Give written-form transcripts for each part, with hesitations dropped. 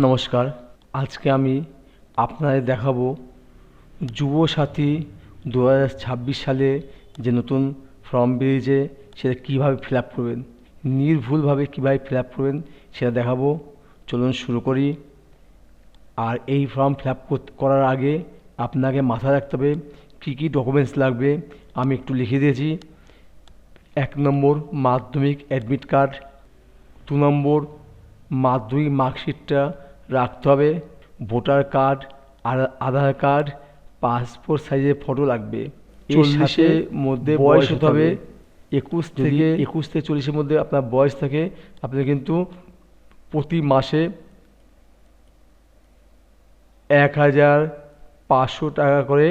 নমস্কার। আজকে আমি আপনাদের দেখাবো যুবসাথী 2026 সালে যে নতুন ফর্ম বেরিয়েছে সেটা কীভাবে ফিল আপ করবেন, নির্ভুলভাবে কীভাবে ফিল আপ করবেন সেটা দেখাবো। চলুন শুরু করি। আর এই ফর্ম ফিল আপ করার আগে আপনাকে মাথায় রাখতে হবে কী কী ডকুমেন্টস লাগবে। আমি একটু লিখে দিয়েছি। 1 নম্বর মাধ্যমিক অ্যাডমিট কার্ড, 2 নম্বর মাধ্যমিক মার্কশিটটা রাখতে হবে, ভোটার কার্ড, আর আধার কার্ড, পাসপোর্ট সাইজের ফটো লাগবে। 40-এর মধ্যে বয়স হতে হবে। 21 থেকে 40-এর মধ্যে আপনার বয়স থাকে, আপনি কিন্তু প্রতি মাসে 1,500 টাকা করে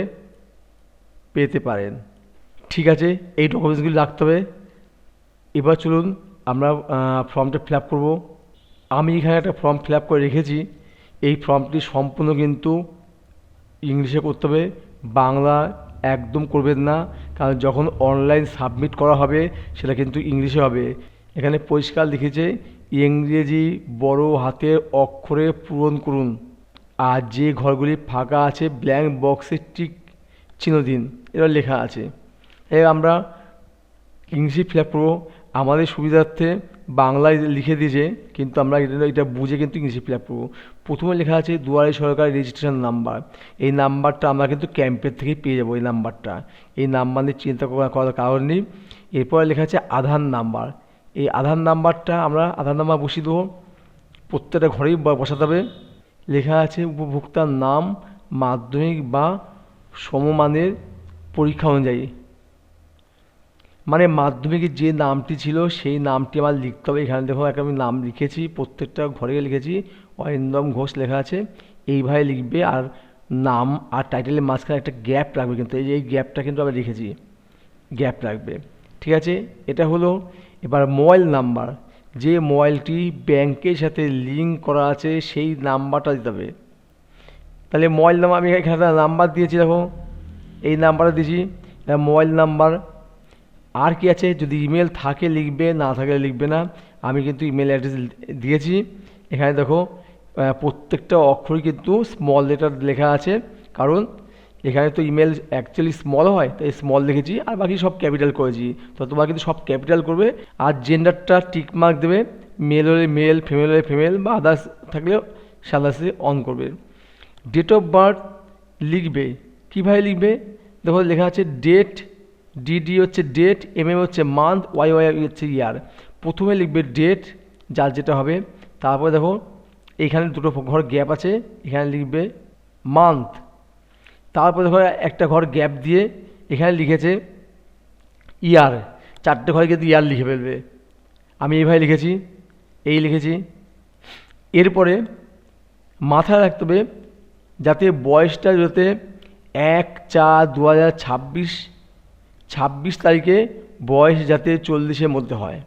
পেতে পারেন। ঠিক আছে, এই ডকুমেন্টসগুলি রাখতে হবে। এবার চলুন আমরা ফর্মটা ফিল আপ করবো। আমি এখানে একটা ফর্ম ফিল আপ করে রেখেছি। এই ফর্মটি সম্পূর্ণ কিন্তু ইংলিশে করতে হবে, বাংলা একদম করবেন না, কারণ যখন অনলাইন সাবমিট করা হবে সেটা কিন্তু ইংলিশে হবে। এখানে পরিষ্কার লিখেছে ইংরেজি বড় হাতের অক্ষরে পূরণ করুন, আর যে ঘরগুলি ফাঁকা আছে ব্ল্যাঙ্ক বক্সে টিক চিহ্ন দিন, এটা লেখা আছে। আমরা ইংলিশে ফিল আপ করবো। আমাদের সুবিধার্থে বাংলায় লিখে দিয়েছে, কিন্তু আমরা এটা বুঝে কিন্তু ইংলিশে ফিল আপ করবো। প্রথমে লেখা আছে দুয়ারে সরকারি রেজিস্ট্রেশন নাম্বার। এই নাম্বারটা আমরা কিন্তু ক্যাম্পের থেকেই পেয়ে যাবো। এই নাম্বারটা, এই নাম্বার নিয়ে চিন্তা করার কারণ নেই। এরপরে লেখা আছে আধার নাম্বার। এই আধার নাম্বারটা আমরা আধার নাম্বার বসিয়ে দেবো, প্রত্যেকটা ঘরেই বসাতে হবে। লেখা আছে উপভোক্তার নাম মাধ্যমিক বা সমমানের পরীক্ষা অনুযায়ী, মানে মাধ্যমিকের যে নামটি ছিল সেই নামটি আমার লিখতে হবে। এখানে দেখো একটা আমি নাম লিখেছি, প্রত্যেকটা ঘরে লিখেছি অরিন্দম ঘোষ লেখা আছে, এইভাবে লিখবে। আর নাম আর টাইটেলের মাঝখানে একটা গ্যাপ রাখবে, কিন্তু এই গ্যাপটা কিন্তু আমি লিখেছি, গ্যাপ রাখবে। ঠিক আছে, এটা হলো। এবার মোবাইল নাম্বার, যে মোবাইলটি ব্যাংকের সাথে লিঙ্ক করা আছে সেই নাম্বারটা দিতে হবে। তাহলে মোবাইল নাম্বার আমি এখানে একটা নাম্বার দিয়েছি, দেখো এই নাম্বারটা দিয়েছি, এটা মোবাইল নাম্বার। আর কি আছে, যদি ইমেল থাকে লিখবে, না থাকলে লিখবে না। আমি কিন্তু ইমেল অ্যাড্রেস দিয়েছি। এখানে দেখো প্রত্যেকটা অক্ষরই কিন্তু স্মল লেটার লেখা আছে, কারণ এখানে তো ইমেল অ্যাকচুয়ালি স্মল হয়, তাই স্মল লিখেছি, আর বাকি সব ক্যাপিটাল করেছি। তো তোমরা কিন্তু সব ক্যাপিটাল করবে। আর জেন্ডারটা টিক মার্ক দেবে, মেল হলে মেল, ফিমেল হলে ফিমেল, বা আদার্স থাকলেও সাদাসে অন করবে। ডেট অফ বার্থ লিখবে, কীভাবে লিখবে দেখো লেখা আছে ডেট, ডিডি হচ্ছে ডেট, এমএম হচ্ছে মান্থ, ওয়াই হচ্ছে ইয়ার। প্রথমে লিখবে ডেট, যার যেটা হবে। তারপরে দেখো এইখানে দুটো ঘর গ্যাপ আছে, এখানে লিখবে মান্থ। তারপরে দেখো একটা ঘর গ্যাপ দিয়ে এখানে লিখেছে ইয়ার, চারটে ঘরে কিন্তু ইয়ার লিখে ফেলবে। আমি এইভাবে লিখেছি, এই লিখেছি। এরপরে মাথায় রাখতে হবে যাতে বয়সটা যাতে 1/4/2026 তারিখে বয়স যাতে 40-এর মধ্যে হয়।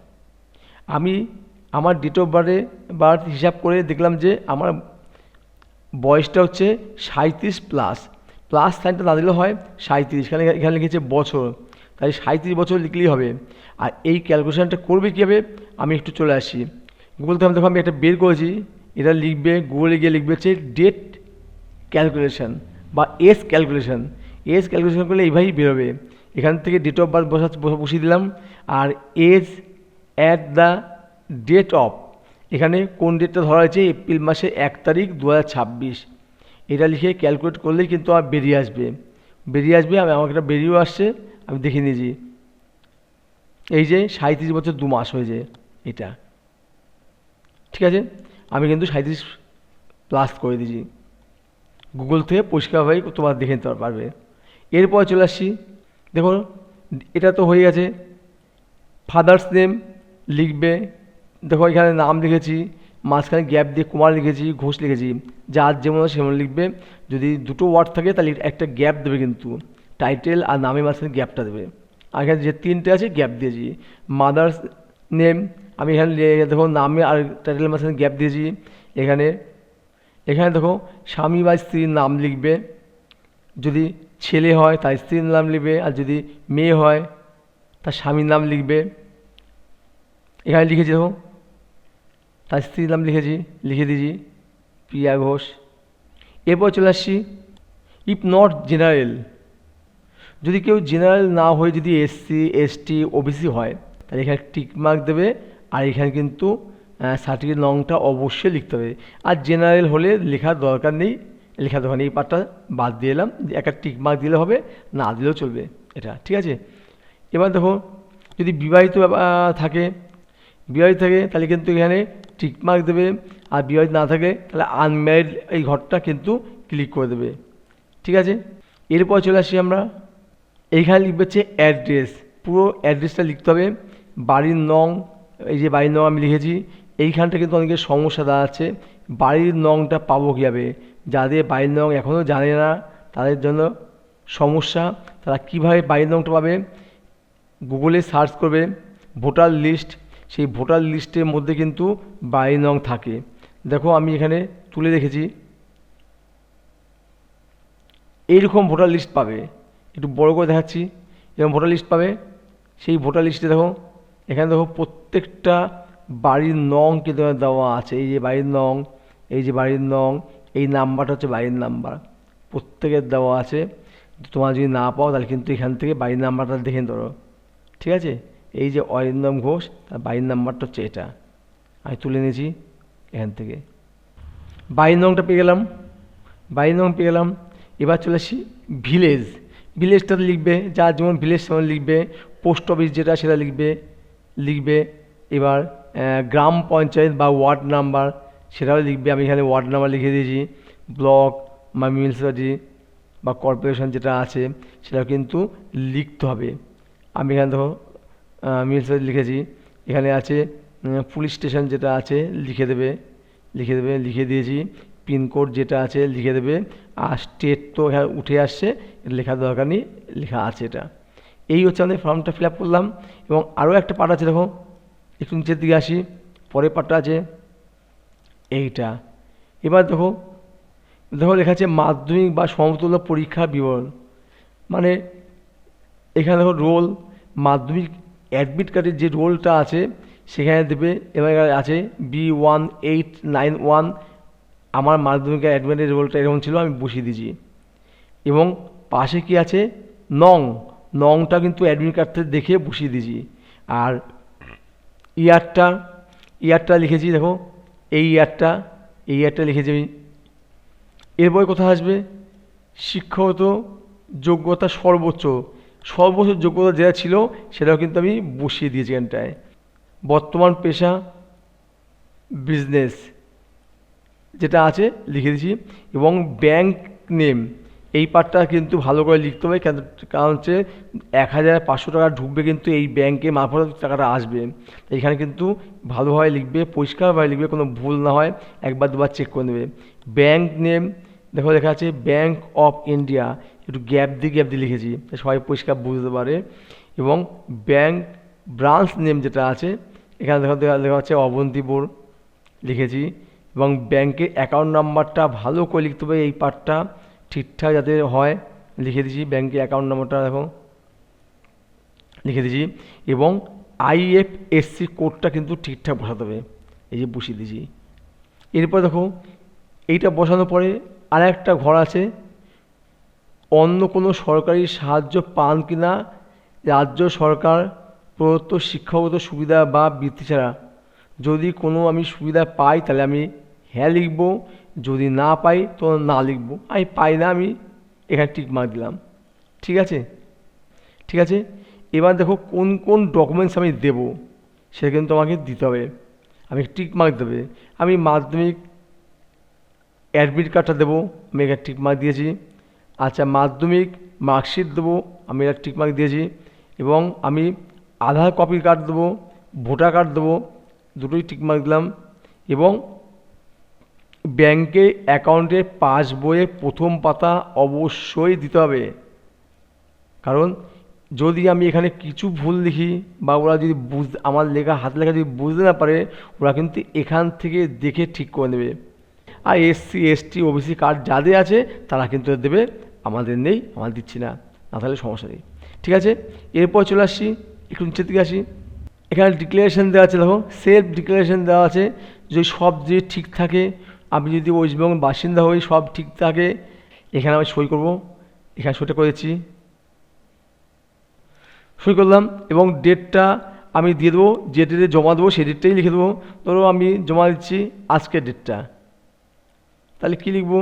আমি আমার ডেট অফ বার্থ হিসাব করে দেখলাম যে আমার বয়সটা হচ্ছে 37 প্লাস। প্লাস সাইনটা না দিলে হয় 37, এখানে লিখেছে বছর, তাই 37 বছর লিখলেই হবে। আর এই ক্যালকুলেশনটা করবে কীভাবে, আমি একটু চলে আসি গুগল থেকে। দেখো আমি একটা বের করেছি, এটা লিখবে, গুগলে গিয়ে লিখবে হচ্ছে ডেট ক্যালকুলেশন বা এস ক্যালকুলেশন। এজ ক্যালকুলেশন করলে এইভাবেই বেরোবে। এখান থেকে ডেট অফ বার্থ বসিয়ে দিলাম, আর age at the date of, এখানে কোন ডেটটা ধরা হয়েছে, এপ্রিল মাসে 1 তারিখ 2026, এটা লিখে ক্যালকুলেট করলেই কিন্তু আমার বেরিয়ে আসবে। আমাকে একটা বেরিয়েও আসছে, আমি দেখে নিয়েছি। এই যে 37 বছর 2 মাস হয়েছে এটা। ঠিক আছে, আমি কিন্তু 37 প্লাস করে দিয়েছি। গুগল থেকে পরিষ্কারভাবে তোমরা দেখে নিতে পারবে। এরপর চলে আসছি, দেখো এটা তো হয়ে গেছে। ফাদার্স নেম লিখবে, দেখো এখানে নাম লিখেছি, মাঝখানে গ্যাপ দিয়ে কুমার লিখেছি, ঘোষ লিখেছি, যার যেমন সেমন লিখবে। যদি দুটো ওয়ার্ড থাকে তাহলে একটা গ্যাপ দেবে, কিন্তু টাইটেল আর নামের মাঝখানে গ্যাপটা দেবে। আর এখানে যে 3টে আছে গ্যাপ দিয়েছি। মাদার্স নেম, আমি এখানে দেখো নামে আর টাইটেলের মাঝখানে গ্যাপ দিয়েছি। এখানে দেখো স্বামী বা স্ত্রীর নাম লিখবে, যদি ছেলে হয় তার স্ত্রীর নাম লিখবে, আর যদি মেয়ে হয় তার স্বামীর নাম লিখবে। এখানে লিখেছি দেখো, তার স্ত্রীর নাম লিখে দিয়েছি। প্রিয়া ঘোষ। এরপর চলে আসছি ইফ নট জেনারেল, যদি কেউ জেনারেল না হয়ে যদি এসসি এসটি ওবিসি হয় তাহলে এখানে টিক মার্ক দেবে, আর এখানে কিন্তু সার্টিফিকেট নংটা অবশ্যই লিখতে হবে। আর জেনারেল হলে লেখার দরকার নেই, লেখার দরকার নেই, এই পার্টটা বাদ দিয়ে এলাম, একটা টিক মার্ক দিলে হবে, না দিলেও চলবে এটা, ঠিক আছে। এবার দেখো যদি বিবাহিত থাকে, বিবাহিত থাকে তাহলে কিন্তু এখানে টিক মার্ক দেবে, আর বিবাহিত না থাকে তাহলে আনম্যারিড এই ঘরটা কিন্তু ক্লিক করে দেবে, ঠিক আছে। এরপর চলে আসি আমরা, এইখানে লিখবে হচ্ছে অ্যাড্রেস, পুরো অ্যাড্রেসটা লিখতে হবে, বাড়ির নং, এই যে বাড়ির নং আমি লিখেছি। এইখানটা কিন্তু অনেকের সমস্যা দাঁড়াচ্ছে, বাড়ির নংটা পাবো কীভাবে, যাদের বাড়ির নং এখনও জানে না তাদের জন্য সমস্যা, তারা কীভাবে বাড়ির নংটা পাবে, গুগলে সার্চ করবে ভোটার লিস্ট, সেই ভোটার লিস্টের মধ্যে কিন্তু বাড়ির নং থাকে। দেখো আমি এখানে তুলে রেখেছি, এইরকম ভোটার লিস্ট পাবে, একটু বড় করে দেখাচ্ছি, এরকম ভোটার লিস্ট পাবে। সেই ভোটার লিস্টে দেখো, এখানে দেখো প্রত্যেকটা বাড়ির নং কিন্তু দেওয়া আছে, এই যে বাড়ির নং, এই যে বাড়ির নং, এই নাম্বারটা হচ্ছে বাড়ির নাম্বার, প্রত্যেকের দেওয়া আছে। তোমার যদি না পাও তাহলে কিন্তু এখান থেকে বাড়ির নাম্বারটা দেখে ধরো, ঠিক আছে। এই যে অরিন্দম ঘোষ, তার বাড়ির নাম্বারটা হচ্ছে এটা, আমি তুলে নিয়েছি এখান থেকে, বাড়ির নংটা পেয়ে গেলাম, বাড়ির নং পেয়ে গেলাম। এবার চলে আসি ভিলেজ, ভিলেজটা লিখবে, যার যেমন ভিলেজ তেমন লিখবে, পোস্ট অফিস যেটা সেটা লিখবে। এবার গ্রাম পঞ্চায়েত বা ওয়ার্ড নাম্বার সেটাও লিখবে, আমি এখানে ওয়ার্ড নাম্বার লিখে দিয়েছি। ব্লক বা মিউনিসিপ্যালিটি বা কর্পোরেশন যেটা আছে সেটাও কিন্তু লিখতে হবে। আমি এখানে দেখো মিউনিসিপ্যালিটি লিখেছি, এখানে আছে পুলিশ স্টেশন যেটা আছে লিখে দিয়েছি। পিনকোড যেটা আছে লিখে দেবে, আর স্টেট তো এখানে উঠে আসছে, এটা লেখার দরকার নেই, লেখা আছে এটা। এই হচ্ছে আমাদের ফর্মটা ফিল আপ করলাম। এবং আরও একটা পার্ট আছে, দেখো একটু নিচের দিকে আসি, পরের পার্টটা আছে এইটা। এবার দেখো লেখা আছে মাধ্যমিক বা সমতুল্য পরীক্ষার বিবরণ, মানে এখানে দেখো রোল, মাধ্যমিক অ্যাডমিট কার্ডের যে রোলটা আছে সেখানে দেবে। এবার আছে B1891, আমার মাধ্যমিকের অ্যাডমিটের রোলটা এরকম ছিল, আমি বসিয়ে দিয়েছি। এবং পাশে কি আছে, নংটা কিন্তু অ্যাডমিট কার্ড থেকে দেখে বসিয়ে দিয়েছি। আর ইয়ারটা লিখেছি, দেখো এই ইয়ারটা লিখেছি আমি। এরপরে কোথায় আসবে, শিক্ষাগত যোগ্যতা সর্বোচ্চ যোগ্যতা যেটা ছিল সেটাও কিন্তু আমি বসিয়ে দিয়েছি এখানটায়। বর্তমান পেশা বিজনেস যেটা আছে লিখে দিয়েছি। এবং ব্যাংক নেম, এই পার্টটা কিন্তু ভালো করে লিখতে হবে, কারণ হচ্ছে 1500 টাকা ঢুকবে কিন্তু এই ব্যাংকে মারফত টাকাটা আসবে, এখানে কিন্তু ভালোভাবে লিখবে, পরিষ্কারভাবে লিখবে, কোনো ভুল না হয়, একবার দুবার চেক করে নেবে। ব্যাংক নেম দেখো লেখা আছে ব্যাংক অফ ইন্ডিয়া, একটু গ্যাপ দিয়ে লিখেছি সবাই পরিষ্কার বুঝতে পারে। এবং ব্যাংক ব্রাঞ্চ নেম যেটা আছে এখানে দেখা যাচ্ছে অবন্তিপুর লিখেছি। এবং ব্যাংকের অ্যাকাউন্ট নাম্বারটা ভালো করে লিখতে হবে, এই পার্টটা ঠিকঠাক যাতে হয় লিখে দিয়েছি। ব্যাংকের অ্যাকাউন্ট নাম্বারটা দেখো লিখে দিয়েছি। এবং IFSC কোডটা কিন্তু ঠিকঠাক বসাতে হবে, এই যে বসিয়ে দিয়েছি। এরপর দেখো এইটা বসানোর পরে আর একটা ঘর আছে, অন্য কোনো সরকারি সাহায্য পান কিনা, রাজ্য সরকার প্রদত্ত শিক্ষাগত সুবিধা বা বৃত্তি ছাড়া, যদি কোনো আমি সুবিধা পাই তাহলে আমি হ্যাঁ লিখব, যদি না পাই তো না লিখব। আমি পাই না, আমি এখানে টিক মার্ক দিলাম, ঠিক আছে। এবার দেখো কোন কোন ডকুমেন্টস আমি দেব সেটা কিন্তু আমাকে দিতে হবে, আমি টিক মার্ক দেবে। আমি মাধ্যমিক অ্যাডমিট কার্ডটা দেবো, আমি এখানে টিক মার্ক দিয়েছি। আচ্ছা মাধ্যমিক মার্কশিট দেবো, আমি এটা টিক মার্ক দিয়েছি। এবং আমি আধার কপি কার্ড দেবো, ভোটার কার্ড দেবো, দুটোই টিক মার্ক দিলাম। এবং ব্যাংকে অ্যাকাউন্টের পাসবইয়ের প্রথম পাতা অবশ্যই দিতে হবে, কারণ যদি আমি এখানে কিছু ভুল লিখি বা ওরা যদি আমার লেখা হাত লেখা যদি বুঝতে না পারে, ওরা কিন্তু এখান থেকে দেখে ঠিক করে নেবে। আর SC ST OBC কার্ড যাদের আছে তারা কিন্তু দেবে, আমাদের নেই, আমরা দিচ্ছি না, না তাহলে সমস্যা নেই, ঠিক আছে। এরপর চলে আসছি, একটু নিচের দিকে আসি, এখানে ডিক্লারেশন দেওয়া আছে, দেখো সেলফ ডিক্লারেশন দেওয়া আছে, যদি সব যে ঠিক থাকে আমি যদি ওয়েস্টবেঙ্গল বাসিন্দা হই, সব ঠিক থাকে, এখানে আমি সই করব। এখানে সইটা করেছি, সই করলাম এবং ডেটটা আমি দিয়ে দেবো, যে ডেটে জমা দেবো সেই ডেটটাই লিখে দেবো। ধরো আমি জমা দিচ্ছি আজকের ডেটটা, তাহলে কী লিখব?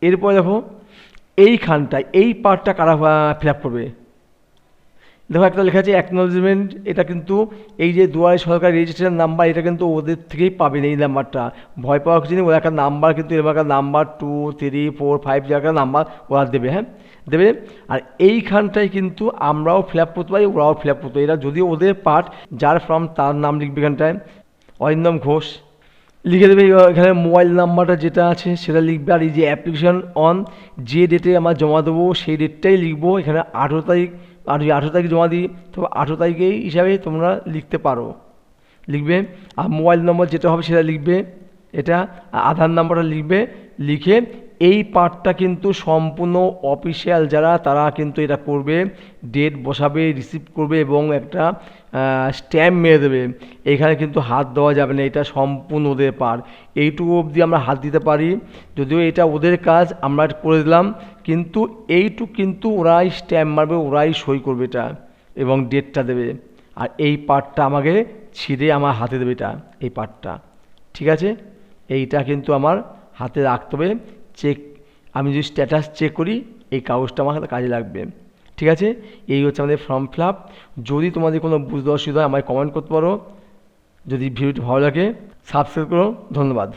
এরপরে দেখো এইখানটায় এই পার্টটা কারা ফিল আপ করবে। দেখো একটা লেখা আছে অ্যাকনোলজমেন্ট, এটা কিন্তু এই যে দুয়ারে সরকার রেজিস্ট্রেশন নাম্বার, এটা কিন্তু ওদের থেকেই পাবেন এই নাম্বারটা। ভয় পাওয়ার কিছু নেই, ওরা একটা নাম্বার কিন্তু এরকম একটা নাম্বার 2 3 4 5 যে একটা নাম্বার ওরা দেবে, হ্যাঁ দেবে। আর এইখানটায় কিন্তু আমরাও ফিল আপ করতে পারি, ওরাও ফিল আপ করতে পারি। এটা যদিও ওদের পার্ট, যার ফর্ম তার নাম লিখবে এখানটায়, অরিন্দম ঘোষ লিখে দেবে। এখানে মোবাইল নাম্বারটা যেটা আছে সেটা লিখবে। আর এই যে অ্যাপ্লিকেশন অন, যে ডেটে আমরা জমা দেবো সেই ডেটটাই লিখবো। এখানে 18 তারিখ, আর যদি 18 তারিখ জমা দিই তবে 18 তারিখেই হিসাবে তোমরা লিখতে পারো, লিখবে। আর মোবাইল নম্বর যেটা হবে সেটা লিখবে, এটা আধার নাম্বারটা লিখবে। লিখে এই পার্টটা কিন্তু সম্পূর্ণ অফিসিয়াল যারা, তারা কিন্তু এটা করবে, ডেট বসাবে, রিসিভ করবে এবং একটা স্ট্যাম্প মেরে দেবে। এখানে কিন্তু হাত দেওয়া যাবে না, এটা সম্পূর্ণ ওদের পার। এইটুকু অবধি আমরা হাত দিতে পারি, যদিও এটা ওদের কাজ, আমরা করে দিলাম, কিন্তু এইটুকু কিন্তু ওরাই স্ট্যাম্প মারবে, ওরাই সই করবে এটা এবং ডেটটা দেবে। আর এই পার্টটা আমাকে ছিঁড়ে আমার হাতে দেবে, এটা এই পার্টটা, ঠিক আছে? এইটা কিন্তু আমার হাতে রাখতে হবে। চেক, আমি যদি স্ট্যাটাস চেক করি এই কাগজটা আমার হাতে কাজে লাগবে, ঠিক আছে? এই হচ্ছে আমাদের ফর্ম ফিল আপ। যদি তোমাদের কোনো বুঝতে অসুবিধা হয় আমায় কমেন্ট করতে পারো। যদি ভিডিওটি ভালো লাগে সাবস্ক্রাইব করো। ধন্যবাদ।